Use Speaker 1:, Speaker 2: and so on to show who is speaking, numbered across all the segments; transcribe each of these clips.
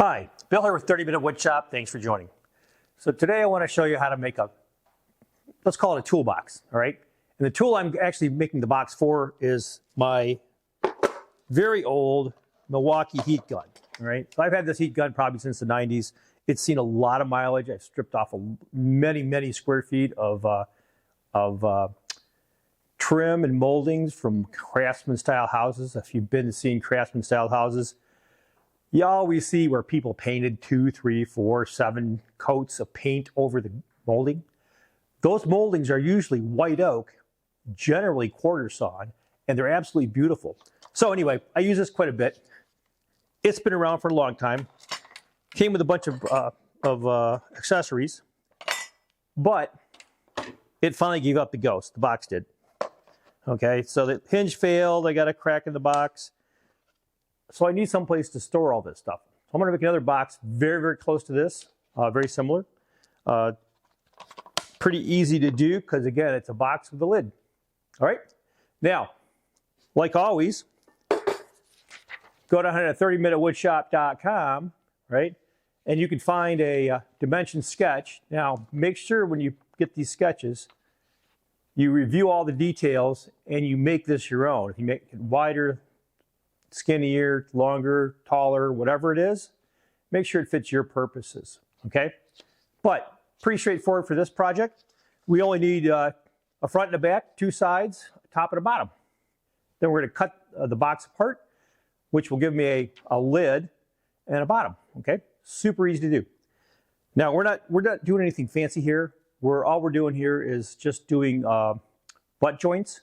Speaker 1: Hi, Bill here with 30-Minute Woodshop. Thanks for joining. So today I want to show you how to make let's call it a toolbox, all right? And the tool I'm actually making the box for is my very old Milwaukee heat gun, all right? So I've had this heat gun probably since the 90s. It's seen a lot of mileage. I've stripped off many square feet of trim and moldings from craftsman-style houses. If you've been seeing craftsman-style houses, you always see where people painted 2, 3, 4, 7 coats of paint over the molding. Those moldings are usually white oak, generally quarter sawn, and they're absolutely beautiful. So anyway, I use this quite a bit. It's been around for a long time. Came with a bunch of accessories, but it finally gave up the ghost. The box did. Okay, so the hinge failed. I got a crack in the box. So I need some place to store all this stuff. So I'm going to make another box very close to this, very similar. Pretty easy to do because, again, it's a box with a lid. All right? Now, like always, go to 30minutewoodshop.com, right? And you can find a dimension sketch. Now, make sure when you get these sketches, you review all the details and you make this your own. If you make it wider, skinnier, longer, taller, whatever it is, make sure it fits your purposes, okay? But pretty straightforward for this project. We only need a front and a back, 2 sides, top and a bottom. Then we're going to cut the box apart, which will give me a lid and a bottom, okay? Super easy to do. Now, we're not doing anything fancy here. All we're doing here is just doing butt joints.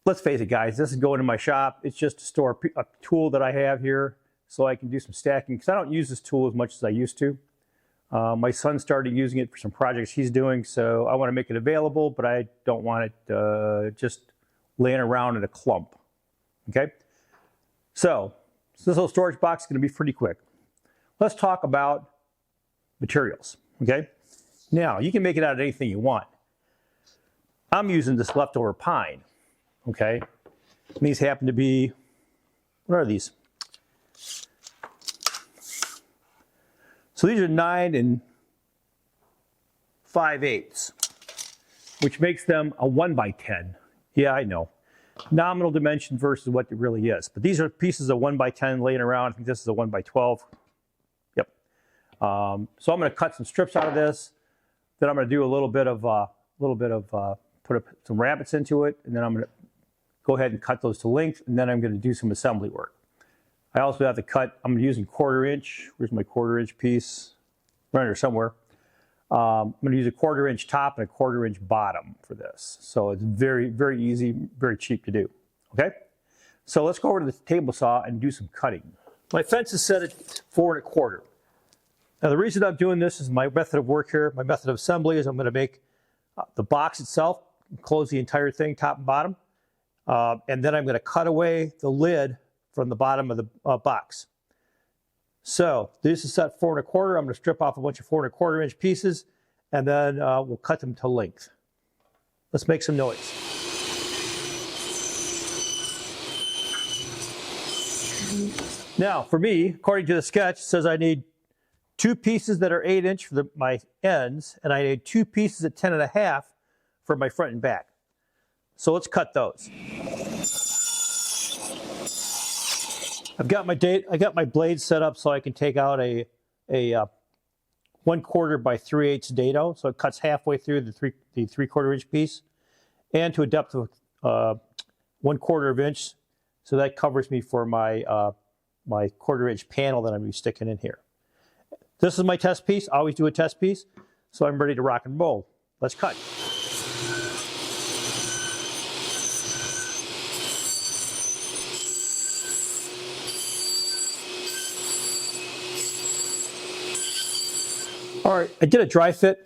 Speaker 1: Let's face it, guys, this is going in my shop. It's just to store a tool that I have here so I can do some stacking because I don't use this tool as much as I used to. My son started using it for some projects he's doing, so I want to make it available, but I don't want it just laying around in a clump, okay? So this little storage box is going to be pretty quick. Let's talk about materials, okay? Now, you can make it out of anything you want. I'm using this leftover pine. Okay, and these happen to be, what are these? So these are 9 5/8, which makes them a 1x10. Yeah, I know. Nominal dimension versus what it really is. But these are pieces of 1x10 laying around. I think this is a 1x12. Yep. So I'm going to cut some strips out of this. Then I'm going to do a little bit of put some rabbets into it, and then I'm going to go ahead and cut those to length, and then I'm going to do some assembly work. I also have to cut, I'm using 1/4 inch. Where's my 1/4 inch piece? Right there somewhere. I'm going to use a 1/4 inch top and a 1/4 inch bottom for this. So it's very easy, very cheap to do. Okay? So let's go over to the table saw and do some cutting. My fence is set at 4 1/4. Now the reason I'm doing this is my method of work here, my method of assembly is I'm going to make the box itself, close the entire thing, top and bottom. And then I'm going to cut away the lid from the bottom of the box. So this is set 4 1/4. I'm going to strip off a bunch of 4 1/4 inch pieces, and then we'll cut them to length. Let's make some noise. Now, for me, according to the sketch, it says I need 2 pieces that are 8 inch for my ends, and I need 2 pieces at 10 1/2 for my front and back. So let's cut those. I got my blade set up so I can take out a 1/4 by 3/8 dado, so it cuts halfway through the 3/4 inch piece, and to a depth of 1/4 inch, so that covers me for my my 1/4 inch panel that I'm going to be sticking in here. This is my test piece. I always do a test piece, so I'm ready to rock and roll. Let's cut. All right, I did a dry fit.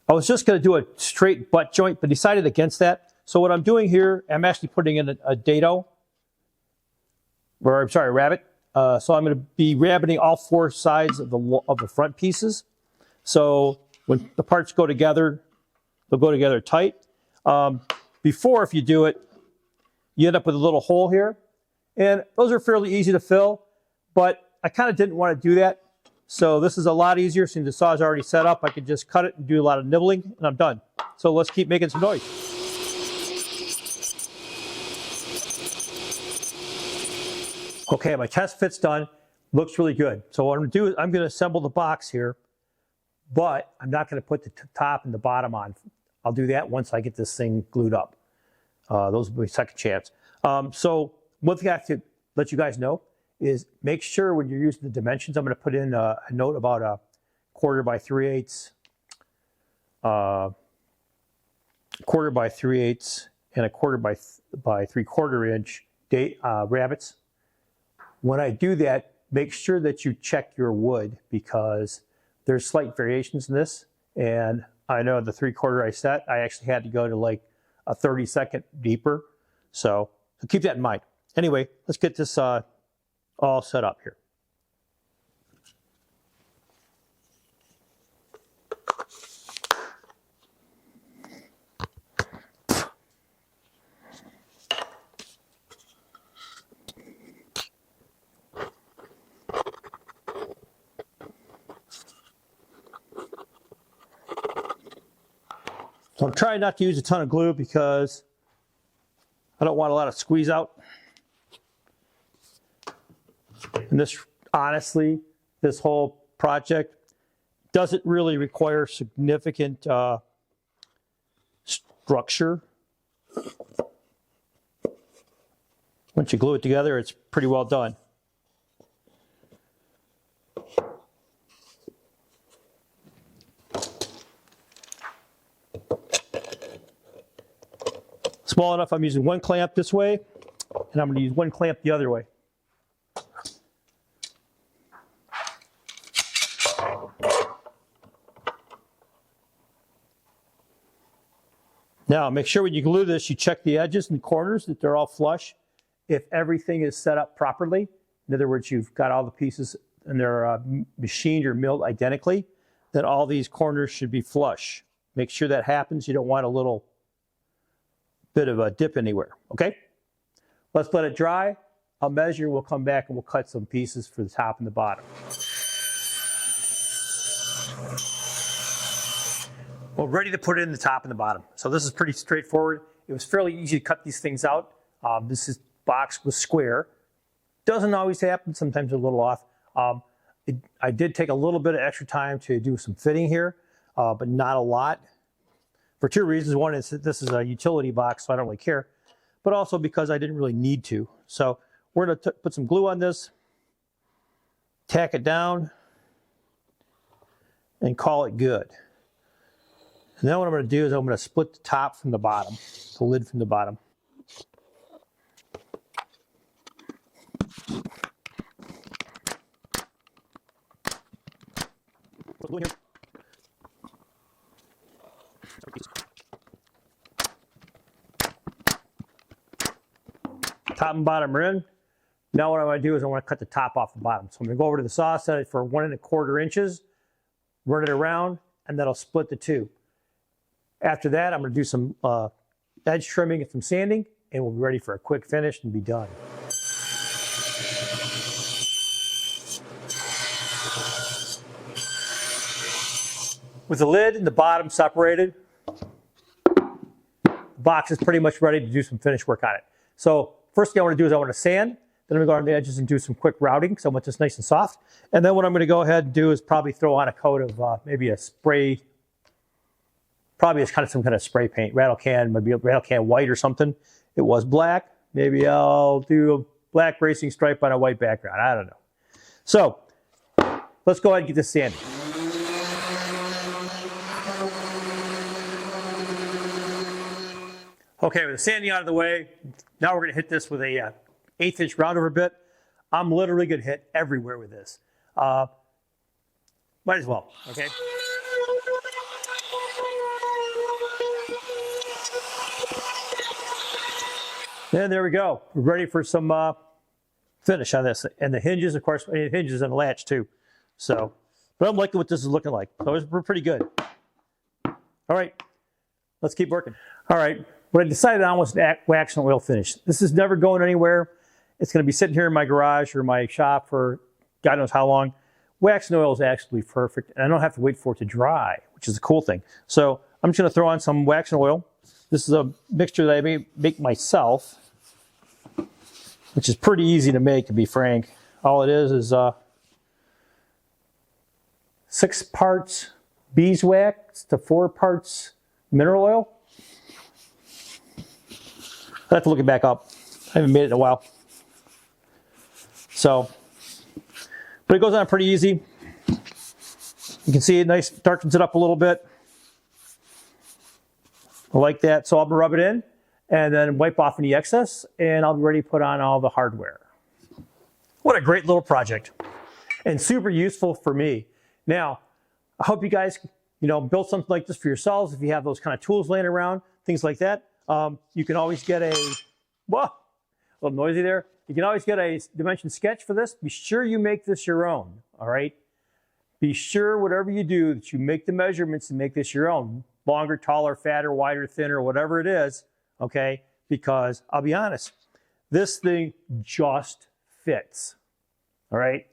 Speaker 1: I was just going to do a straight butt joint, but decided against that. So what I'm doing here, I'm actually putting in a dado, or I'm sorry, a rabbet. So I'm going to be rabbiting all 4 sides of the front pieces. So when the parts go together, they'll go together tight. Before, if you do it, you end up with a little hole here. And those are fairly easy to fill, but I kind of didn't want to do that. So this is a lot easier. Since the saw is already set up, I can just cut it and do a lot of nibbling, and I'm done. So let's keep making some noise. Okay, my test fit's done. Looks really good. So what I'm going to do is I'm going to assemble the box here, but I'm not going to put the top and the bottom on. I'll do that once I get this thing glued up. Those will be second chance. So one thing I have to let you guys know is make sure when you're using the dimensions, I'm going to put in a note about a 1/4 by 3/8, 1/4 by 3/8, and a 1/4 by 3/4 inch rabbets. When I do that, make sure that you check your wood because there's slight variations in this. And I know the 3/4 I set, I actually had to go to like a 32nd deeper. So keep that in mind. Anyway, let's get this all set up here. So I'm trying not to use a ton of glue because I don't want a lot of squeeze out. And this, honestly, this whole project doesn't really require significant structure. Once you glue it together, it's pretty well done. Small enough, I'm using one clamp this way, and I'm going to use one clamp the other way. Now, make sure when you glue this, you check the edges and the corners that they're all flush. If everything is set up properly, in other words, you've got all the pieces and they're machined or milled identically, then all these corners should be flush. Make sure that happens. You don't want a little bit of a dip anywhere, okay? Let's let it dry. I'll measure, we'll come back and we'll cut some pieces for the top and the bottom. Well, ready to put it in the top and the bottom. So this is pretty straightforward. It was fairly easy to cut these things out. This box was square. Doesn't always happen, sometimes a little off. I did take a little bit of extra time to do some fitting here, but not a lot. For two reasons. One is that this is a utility box, so I don't really care. But also because I didn't really need to. So we're going to put some glue on this, tack it down, and call it good. And then what I'm going to do is I'm going to split the top from the bottom, the lid from the bottom. Put glue in here. Top and bottom are in. Now what I want to do is I want to cut the top off the bottom. So I'm going to go over to the saw, set it for 1 1/4 inches, run it around, and that'll split the two. After that, I'm going to do some edge trimming and some sanding, and we'll be ready for a quick finish and be done. With the lid and the bottom separated, the box is pretty much ready to do some finish work on it. So first thing I want to do is I want to sand. Then I'm going to go on the edges and do some quick routing because I want this nice and soft. And then what I'm going to go ahead and do is probably throw on a coat of maybe a spray, probably it's kind of some kind of spray paint, rattle can, maybe a rattle can white or something. It was black. Maybe I'll do a black racing stripe on a white background. I don't know. So let's go ahead and get this sanded. Okay, with the sanding out of the way, now we're going to hit this with a 1/8 inch roundover bit. I'm literally going to hit everywhere with this. Might as well, okay? And there we go. We're ready for some finish on this. And the hinges, of course, hinges and the latch too. So, but I'm liking what this is looking like. So we're pretty good. All right, let's keep working. All right. What I decided on was wax and oil finish. This is never going anywhere. It's going to be sitting here in my garage or my shop for God knows how long. Wax and oil is absolutely perfect, and I don't have to wait for it to dry, which is a cool thing. So I'm just going to throw on some wax and oil. This is a mixture that I make myself, which is pretty easy to make, to be frank. All it is 6 parts beeswax to 4 parts mineral oil. I have to look it back up. I haven't made it in a while. So, but it goes on pretty easy. You can see it nice, darkens it up a little bit. I like that. So I'll rub it in and then wipe off any excess, and I'll be ready to put on all the hardware. What a great little project, and super useful for me. Now, I hope you guys, build something like this for yourselves. If you have those kind of tools laying around, things like that, you can always get a little noisy there. You can always get a dimension sketch for this. Be sure you make this your own, all right? Be sure whatever you do that you make the measurements and make this your own. Longer, taller, fatter, wider, thinner, whatever it is, okay? Because I'll be honest, this thing just fits, all right?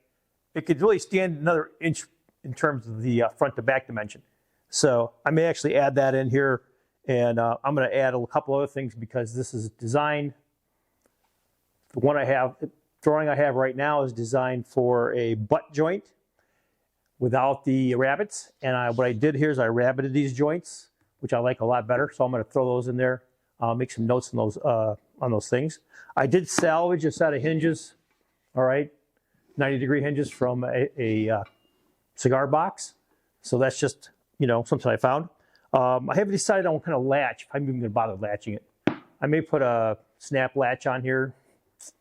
Speaker 1: It could really stand another inch in terms of the front to back dimension. So I may actually add that in here, and I'm going to add a couple other things because this is designed. The one drawing I have right now is designed for a butt joint without the rabbets. And what I did here is I rabbited these joints, which I like a lot better. So I'm going to throw those in there. I'll make some notes on those things. I did salvage a set of hinges, all right, 90-degree hinges from a cigar box. So that's just, something I found. I haven't decided on what kind of latch, if I'm even going to bother latching it. I may put a snap latch on here.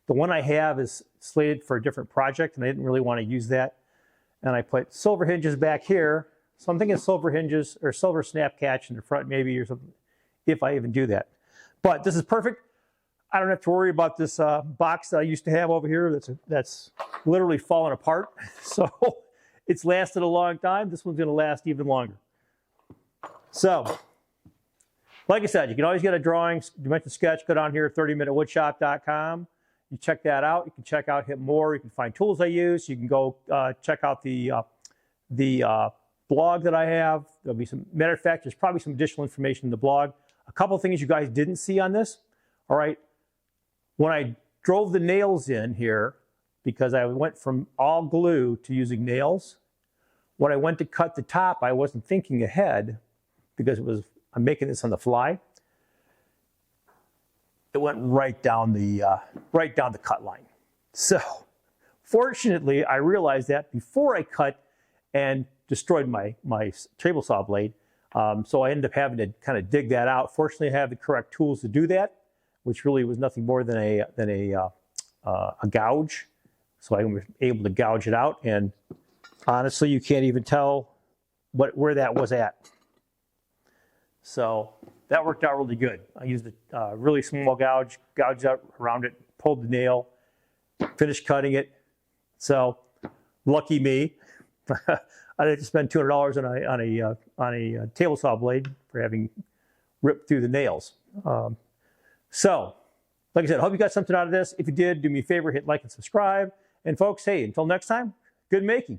Speaker 1: The one I have is slated for a different project, and I didn't really want to use that. And I put silver hinges back here. So I'm thinking silver hinges or silver snap catch in the front maybe or something, if I even do that. But this is perfect. I don't have to worry about this box that I used to have over here that's literally falling apart. So it's lasted a long time. This one's going to last even longer. So, like I said, you can always get a drawing, dimension sketch. Go down here, 30minutewoodshop.com. You check that out. You can check out Hit More. You can find tools I use. You can go check out the blog that I have. There'll be some, matter of fact, there's probably some additional information in the blog. A couple of things you guys didn't see on this. All right. When I drove the nails in here, because I went from all glue to using nails, when I went to cut the top, I wasn't thinking ahead because I'm making this on the fly. It went right down the cut line. So fortunately, I realized that before I cut and destroyed my table saw blade. So I ended up having to kind of dig that out. Fortunately, I have the correct tools to do that, which really was nothing more than a gouge. So I was able to gouge it out, and honestly, you can't even tell where that was at. So that worked out really good. I used a really small gouge, gouged out around it, pulled the nail, finished cutting it. So lucky me. I had to spend $200 on a table saw blade for having ripped through the nails. So, like I said, I hope you got something out of this. If you did, do me a favor, hit like and subscribe. And folks, hey, until next time, good making.